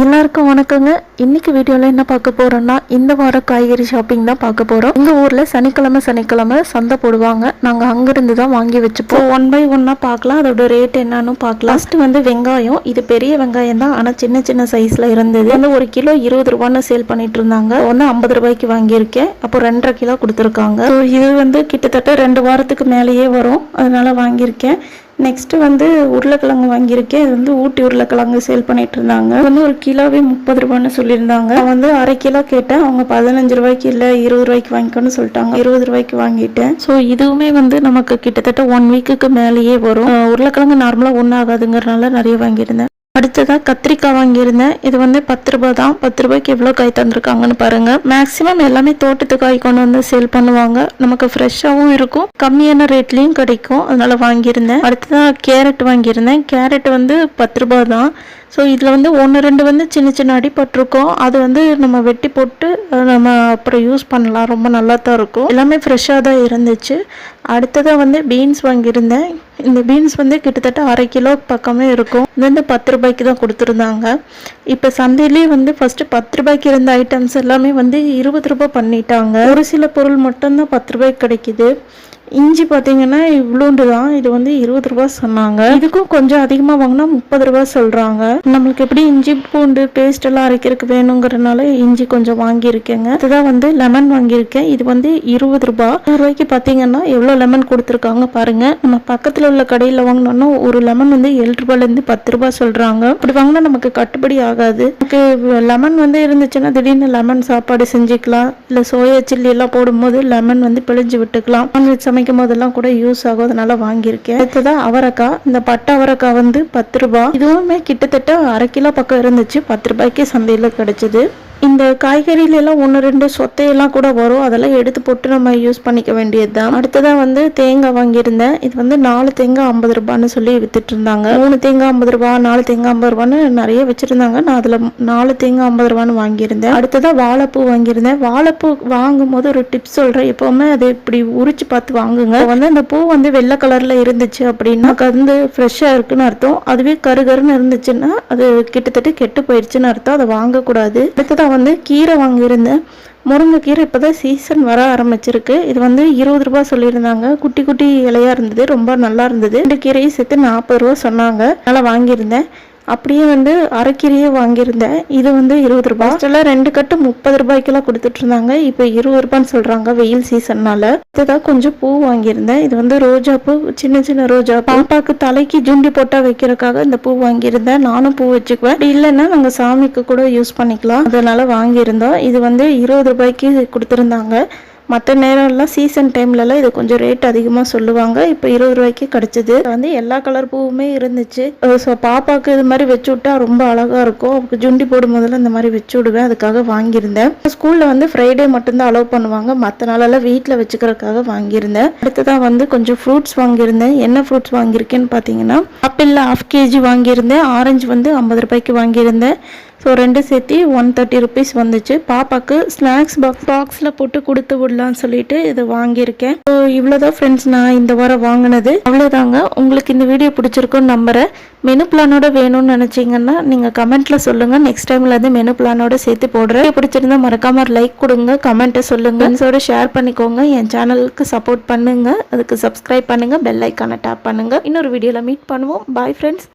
எல்லாருக்கும் வணக்கங்க. இன்னைக்கு வீடியோல என்ன பார்க்க போறோம்னா, இந்த வார காய்கறி ஷாப்பிங் தான் பார்க்க போறோம். எங்க ஊர்ல சனிக்கிழமை சந்தை போடுவாங்க. நாங்க அங்கிருந்து தான் வாங்கி வச்சுப்போம். ஒன் பை ஒன்னா பார்க்கலாம், அதோட ரேட் என்னன்னு பார்க்கலாம். ஃபர்ஸ்ட் வந்து வெங்காயம். இது பெரிய வெங்காயம் தான், ஆனா சின்ன சின்ன சைஸ்ல இருந்தது. வந்து ஒரு கிலோ 20 ரூபான்னு சேல் பண்ணிட்டு இருந்தாங்க. வந்து 50 ரூபாய்க்கு வாங்கியிருக்கேன். அப்போ 2.5 கிலோ கொடுத்துருக்காங்க. இது வந்து கிட்டத்தட்ட 2 வாரத்துக்கு மேலேயே வரும், அதனால வாங்கியிருக்கேன். நெக்ஸ்ட் வந்து உருளைக்கிழங்கு வாங்கியிருக்கேன். இது வந்து ஊட்டி உருளைக்கிழங்கு சேல் பண்ணிட்டு இருந்தாங்க. வந்து ஒரு கிலோவே 30 ரூபான்னு சொல்லியிருந்தாங்க. நான் வந்து அரை கிலோ கேட்டேன். அவங்க 15 ரூபாய்க்கு இல்லை 20 ரூபாய்க்கு வாங்கிக்கோன்னு சொல்லிட்டாங்க. 20 ரூபாய்க்கு வாங்கிட்டேன். ஸோ இதுவுமே வந்து நமக்கு கிட்டத்தட்ட 1 வீக்குக்கு மேலேயே வரும். உருளைக்கிழங்கு நார்மலாக ஒன்றும் ஆகாதுங்கிறதுனால நிறைய வாங்கியிருந்தேன். அடுத்ததாக கத்திரிக்காய் வாங்கியிருந்தேன். இது வந்து 10 ரூபாய் தான். 10 ரூபாய்க்கு எவ்வளோ காய் தந்திருக்காங்கன்னு பாருங்க. மேக்ஸிமம் எல்லாமே தோட்டத்து காய் கொண்டு வந்து சேல் பண்ணுவாங்க. நமக்கு ஃப்ரெஷ்ஷாகவும் இருக்கும், கம்மியான ரேட்லேயும் கிடைக்கும், அதனால வாங்கியிருந்தேன். அடுத்ததாக கேரட் வாங்கியிருந்தேன். கேரட் வந்து 10 ரூபாய் தான். ஸோ இதில் வந்து 1-2 வந்து சின்ன சின்ன அடிபட்டிருக்கோம். அது வந்து நம்ம வெட்டி போட்டு நம்ம அப்புறம் யூஸ் பண்ணலாம். ரொம்ப நல்லா தான் இருக்கும். எல்லாமே ஃப்ரெஷ்ஷாக தான் இருந்துச்சு. அடுத்ததாக வந்து பீன்ஸ் வாங்கியிருந்தேன். இந்த பீன்ஸ் வந்து கிட்டத்தட்ட அரை கிலோ பக்கமே இருக்கும். இது வந்து 10 ரூபாய்க்கு தான் கொடுத்துருந்தாங்க. இப்போ சந்தையிலேயே வந்து ஃபஸ்ட்டு 10 ரூபாய்க்கு இருந்த ஐட்டம்ஸ் எல்லாமே வந்து 20 ரூபாய் பண்ணிட்டாங்க. ஒரு சில பொருள் மட்டும்தான் 10 ரூபாய்க்கு கிடைக்குது. இஞ்சி பார்த்தீங்கன்னா இவ்வளோண்டு தான். இது வந்து 20 ரூபாய் சொன்னாங்க. இதுக்கும் கொஞ்சம் அதிகமாக வாங்கினா 30 ரூபாய் சொல்கிறாங்க. நம்மளுக்கு எப்படி இஞ்சி பூண்டு பேஸ்ட் எல்லாம் அரைக்கிறதுக்கு வேணுங்கிறதுனால இஞ்சி கொஞ்சம் வாங்கியிருக்கேங்க. இதுதான் வந்து லெமன் வாங்கியிருக்கேன். இது வந்து 20 ரூபாய். 100 ரூபாய்க்கு பார்த்தீங்கன்னா எவ்வளோ லெமன் கொடுத்துருக்காங்க பாருங்க. நம்ம பக்கத்தில் உள்ள கடையில் வாங்கினோன்னா ஒரு லெமன் வந்து 7 ரூபாயிலேருந்து 10 ரூபாய் சொல்கிறாங்க. அப்படி வாங்கினா நமக்கு கட்டுப்படி ஆகாது. நமக்கு லெமன் வந்து இருந்துச்சுன்னா திடீர்னு லெமன் சாப்பாடு செஞ்சுக்கலாம். இல்லை சோயா சில்லி எல்லாம் போடும்போது லெமன் வந்து பிழிஞ்சு விட்டுக்கலாம். சமைக்கும் போதெல்லாம் கூட யூஸ் ஆகும், அதனால வாங்கியிருக்கேன். அடுத்ததான் அவரைக்காய். இந்த பட்டை அவரைக்காய் வந்து 10 ரூபாய். இதுவுமே கிட்டத்தட்ட அரை கிலோ பக்கம் இருந்துச்சு. 10 ரூபாய்க்கு சந்தையில் கிடைச்சது. இந்த காய்கறியில எல்லாம் 1-2 சொத்தையெல்லாம் கூட வரும், அதெல்லாம் எடுத்து போட்டு நம்ம யூஸ் பண்ணிக்க வேண்டியது தான். அடுத்ததான் வந்து தேங்காய் வாங்கியிருந்தேன். இது வந்து 4 தேங்காய் 50 ரூபான்னு சொல்லி வித்துட்டு இருந்தாங்க. 3 தேங்காய் 50 ரூபாய், 4 தேங்காய் 50 ரூபான்னு நிறைய வச்சிருந்தாங்க. நான் அதுல 4 தேங்காய் 50 ரூபான்னு வாங்கியிருந்தேன். அடுத்ததான் வாழைப்பூ வாங்கியிருந்தேன். வாழைப்பூ வாங்கும் போது ஒரு டிப்ஸ் சொல்றேன். எப்பவுமே அதை இப்படி உரிச்சு பார்த்து வாங்குங்க. வந்து அந்த பூ வந்து வெள்ளை கலர்ல இருந்துச்சு அப்படின்னா அது வந்து ஃப்ரெஷ்ஷா இருக்குன்னு அர்த்தம். அதுவே கருகருன்னு இருந்துச்சுன்னா அது கிட்டத்தட்ட கெட்டு போயிடுச்சுன்னு அர்த்தம். அதை வாங்கக்கூடாது. அடுத்ததான் வந்து கீரை வாங்கியிருந்தேன். முருங்கைக்கீரை இப்போதான் சீசன் வர ஆரம்பிச்சிருக்கு. இது வந்து 20 ரூபாய் சொல்லியிருந்தாங்க. குட்டி குட்டி இலையா இருந்தது, ரொம்ப நல்லா இருந்தது. இந்த கீரையும் சேர்த்து 40 ரூபா சொன்னாங்க, அதனால வாங்கியிருந்தேன். அப்படியே வந்து அரைக்கீரையே வாங்கியிருந்தேன். இது வந்து 20 ரூபாய். ஃபர்ஸ்ட்லாம் 2 கட்டு 30 ரூபாய்க்கெல்லாம் கொடுத்துட்டு இருந்தாங்க. இப்போ 20 ரூபான்னு சொல்றாங்க வெயில் சீசன்னால. இதுதான் கொஞ்சம் பூ வாங்கியிருந்தேன். இது வந்து ரோஜா பூ, சின்ன சின்ன ரோஜா. பாப்பாக்கு தலைக்கு ஜுண்டி போட்டா வைக்கிறதுக்காக இந்த பூ வாங்கியிருந்தேன். நானும் பூ வச்சுக்குவேன். இல்லைன்னா நாங்க சாமிக்கு கூட யூஸ் பண்ணிக்கலாம், அதனால வாங்கியிருந்தோம். இது வந்து 20 ரூபாய்க்கு கொடுத்துருந்தாங்க. மற்ற நேரம்லாம் சீசன் டைம்லலாம் இது கொஞ்சம் ரேட் அதிகமாக சொல்லுவாங்க. இப்போ 20 ரூபாய்க்கு கிடச்சிது. வந்து எல்லா கலர் பூவுமே இருந்துச்சு. ஸோ பாப்பாவுக்கு இது மாதிரி வச்சு விட்டா ரொம்ப அழகாக இருக்கும். அவருக்கு ஜுண்டி போடும் போதெல்லாம் இந்த மாதிரி வச்சு விடுவேன், அதுக்காக வாங்கியிருந்தேன். ஸ்கூலில் வந்து ஃப்ரைடே மட்டும்தான் அலோவ் பண்ணுவாங்க, மற்ற நாளெல்லாம் வீட்டில் வச்சுக்கிறதுக்காக வாங்கியிருந்தேன். அடுத்ததான் வந்து கொஞ்சம் ஃப்ரூட்ஸ் வாங்கியிருந்தேன். என்ன ஃப்ரூட்ஸ் வாங்கியிருக்கேன்னு பார்த்தீங்கன்னா ஆப்பிள் 1/2 kg வாங்கியிருந்தேன். ஆரஞ்சு வந்து 50 ரூபாய்க்கு வாங்கியிருந்தேன். ஸோ 2 சேர்த்து 130 ருபீஸ் வந்துச்சு. பாப்பாக்கு ஸ்நாக்ஸ் பாக்ஸில் போட்டு கொடுத்து விடலான்னு சொல்லிட்டு இதை வாங்கியிருக்கேன். ஸோ இவ்வளோதான் ஃப்ரெண்ட்ஸ் நான் இந்த வாரம் வாங்கினது. அவ்வளோதாங்க. உங்களுக்கு இந்த வீடியோ பிடிச்சிருக்குன்னு நம்புகிறேன். மெனு பிளானோட வேணும்னு நினச்சிங்கன்னா நீங்கள் கமெண்ட்டில் சொல்லுங்கள். நெக்ஸ்ட் டைமில் வந்து மெனு பிளானோட சேர்த்து போடுறேன். பிடிச்சிருந்தா மறக்காம லைக் கொடுங்க, கமெண்ட்டை சொல்லுங்கள், ஃப்ரெண்ட்ஸோட ஷேர் பண்ணிக்கோங்க. என் சேனலுக்கு சப்போர்ட் பண்ணுங்கள், அதுக்கு சப்ஸ்கிரைப் பண்ணுங்கள், பெல் ஐக்கானை டேப் பண்ணுங்கள். இன்னொரு வீடியோவில் மீட் பண்ணுவோம். Bye friends.